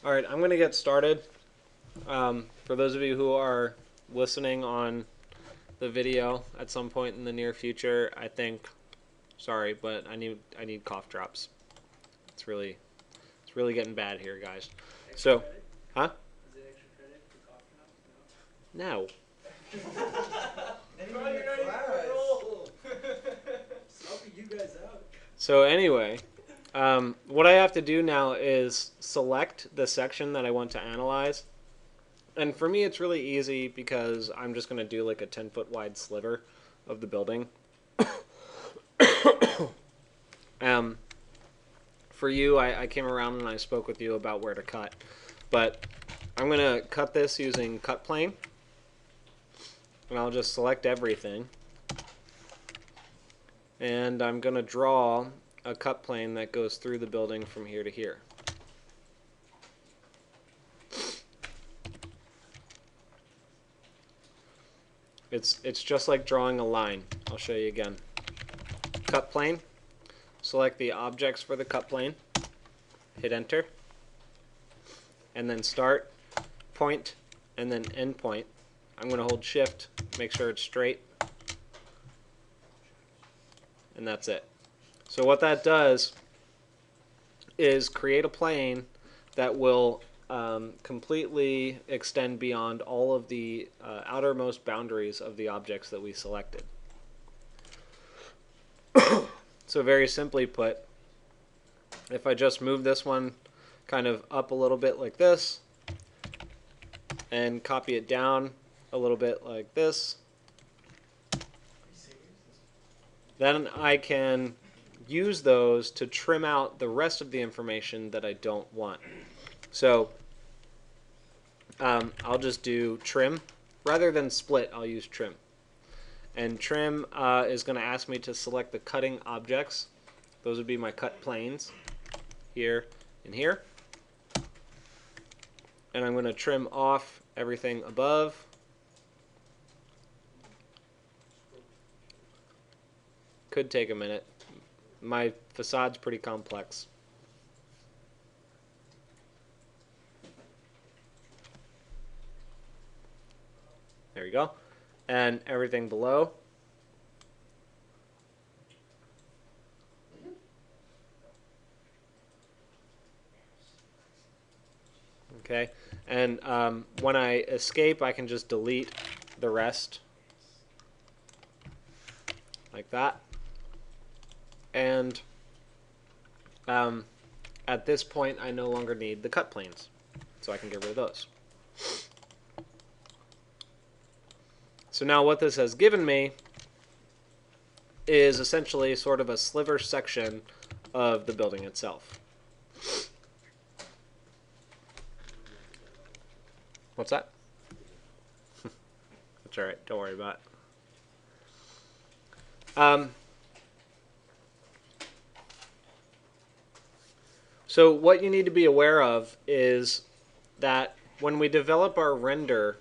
All right, I'm going to get started. For those of you who are listening on the video at some point in the near future, I think, sorry, but I need cough drops. It's really getting bad here, guys. So, huh? Is it extra credit for cough drops? No. No. Bro, you're not even gonna roll. Helping you guys out. So anyway, what I have to do now is select the section that I want to analyze. And for me, it's really easy because I'm just going to do like a 10-foot wide sliver of the building. For you, I came around and I spoke with you about where to cut. But I'm going to cut this using cut plane. And I'll just select everything. And I'm going to draw a cut plane that goes through the building from here to here. It's just like drawing a line. I'll show you again. Cut plane. Select the objects for the cut plane. Hit enter. And then start, point, and then end point. I'm going to hold shift, make sure it's straight. And that's it. So what that does is create a plane that will completely extend beyond all of the outermost boundaries of the objects that we selected. So very simply put, if I just move this one kind of up a little bit like this and copy it down a little bit like this, then I can use those to trim out the rest of the information that I don't want. So I'll just do trim. Rather than split, I'll use trim. And trim is going to ask me to select the cutting objects. Those would be my cut planes, here and here. And I'm going to trim off everything above. Could take a minute. My facade's pretty complex. There you go. And everything below. Okay. And when I escape, I can just delete the rest. Like that. And at this point, I no longer need the cut planes. So I can get rid of those. So now what this has given me is essentially sort of a sliver section of the building itself. What's that? That's all right. Don't worry about it. So what you need to be aware of is that when we develop our render,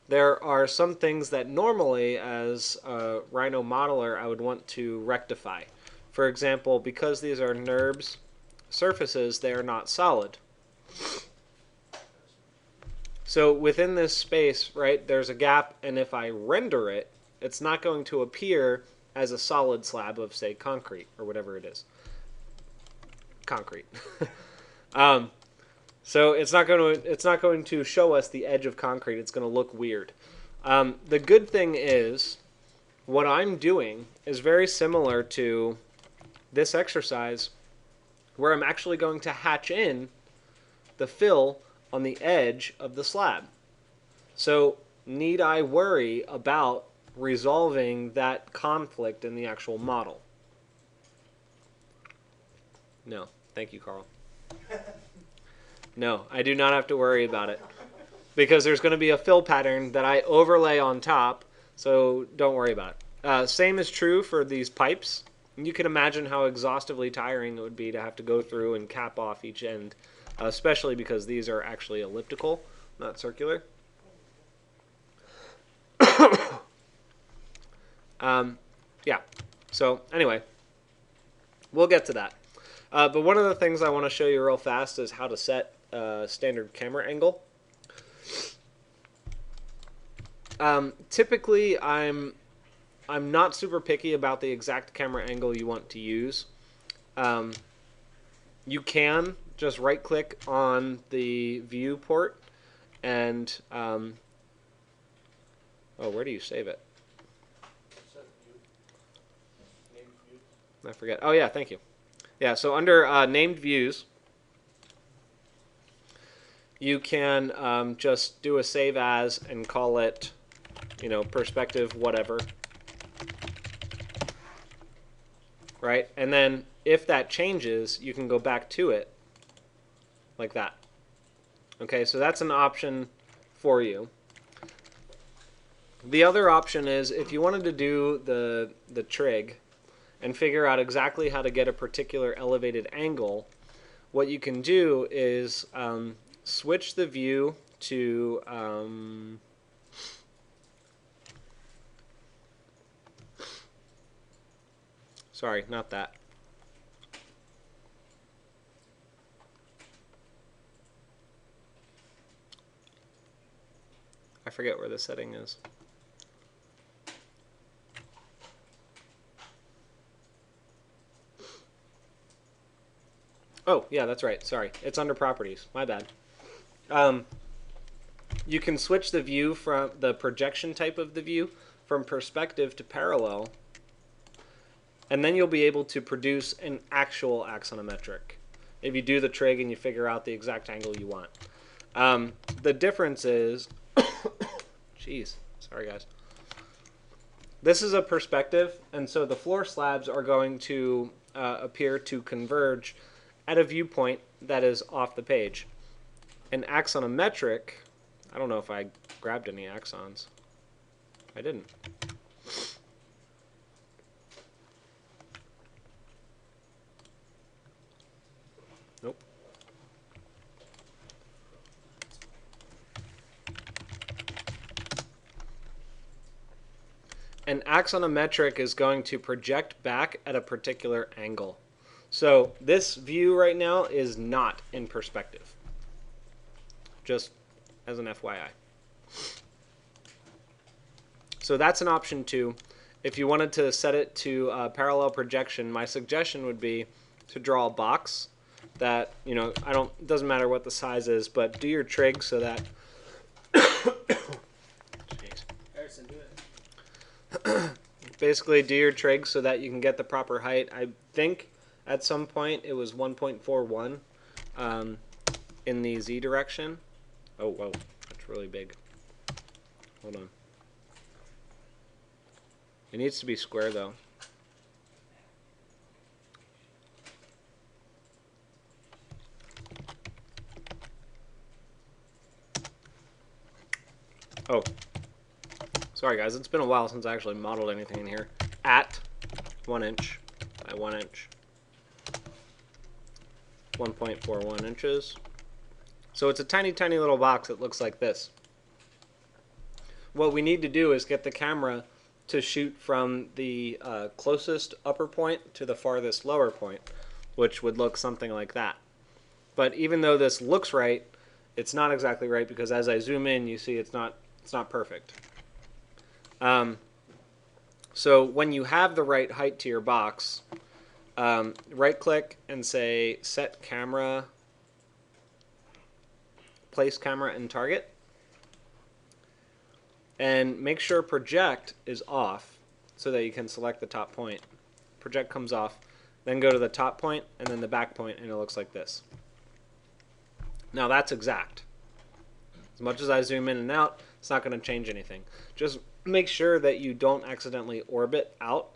there are some things that normally, as a Rhino modeler, I would want to rectify. For example, because these are NURBS surfaces, they are not solid. So within this space, right, there's a gap, and if I render it, it's not going to appear as a solid slab of, say, concrete, or whatever it is. Concrete. So it's not going to show us the edge of concrete. It's going to look weird. The good thing is, what I'm doing is very similar to this exercise, where I'm actually going to hatch in the fill on the edge of the slab. So need I worry about resolving that conflict in the actual model? No. Thank you, Carl. No, I do not have to worry about it, because there's going to be a fill pattern that I overlay on top, so don't worry about it. Same is true for these pipes. You can imagine how exhaustively tiring it would be to have to go through and cap off each end, especially because these are actually elliptical, not circular. Yeah, so anyway, we'll get to that. But one of the things I want to show you real fast is how to set standard camera angle. Typically, I'm not super picky about the exact camera angle you want to use. You can just right-click on the viewport and where do you save it? I forget. Oh yeah, thank you. Yeah, so under named views, you can just do a save as and call it, perspective whatever. Right? And then if that changes, you can go back to it like that. Okay, so that's an option for you. The other option is if you wanted to do the trig and figure out exactly how to get a particular elevated angle, what you can do is switch the view to sorry, not that. I forget where the setting is. Oh, yeah, that's right. Sorry. It's under properties. My bad. You can switch the view from the projection type of the view from perspective to parallel, and then you'll be able to produce an actual axonometric if you do the trig and you figure out the exact angle you want. The difference is, jeez, sorry guys. This is a perspective, and so the floor slabs are going to appear to converge at a viewpoint that is off the page. An axonometric, I don't know if I grabbed any axons. I didn't. Nope. An axonometric is going to project back at a particular angle. So this view right now is not in perspective. Just as an FYI. So that's an option too. If you wanted to set it to parallel projection, my suggestion would be to draw a box that, it doesn't matter what the size is, but do your trig so that Harrison, do it. basically do your trig so that you can get the proper height. I think at some point it was 1.41 in the Z direction. Oh, whoa, that's really big. Hold on. It needs to be square though. Oh, sorry guys, it's been a while since I actually modeled anything in here. At 1 inch by 1 inch. 1.41 inches. So it's a tiny, tiny little box that looks like this. What we need to do is get the camera to shoot from the closest upper point to the farthest lower point, which would look something like that. But even though this looks right, it's not exactly right because as I zoom in, you see it's not perfect. So when you have the right height to your box, right-click and say Set Camera, Place Camera and Target, and make sure Project is off so that you can select the top point. Project comes off, then go to the top point and then the back point, and it looks like this. Now that's exact. As much as I zoom in and out, it's not going to change anything. Just make sure that you don't accidentally orbit out.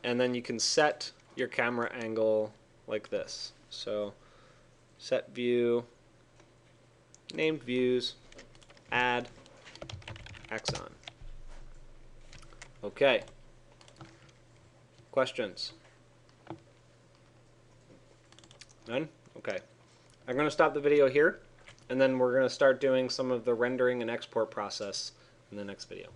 And then you can set your camera angle like this. So set view, named views, add axon. Okay. Questions? None? Okay. I'm going to stop the video here, and then we're going to start doing some of the rendering and export process in the next video.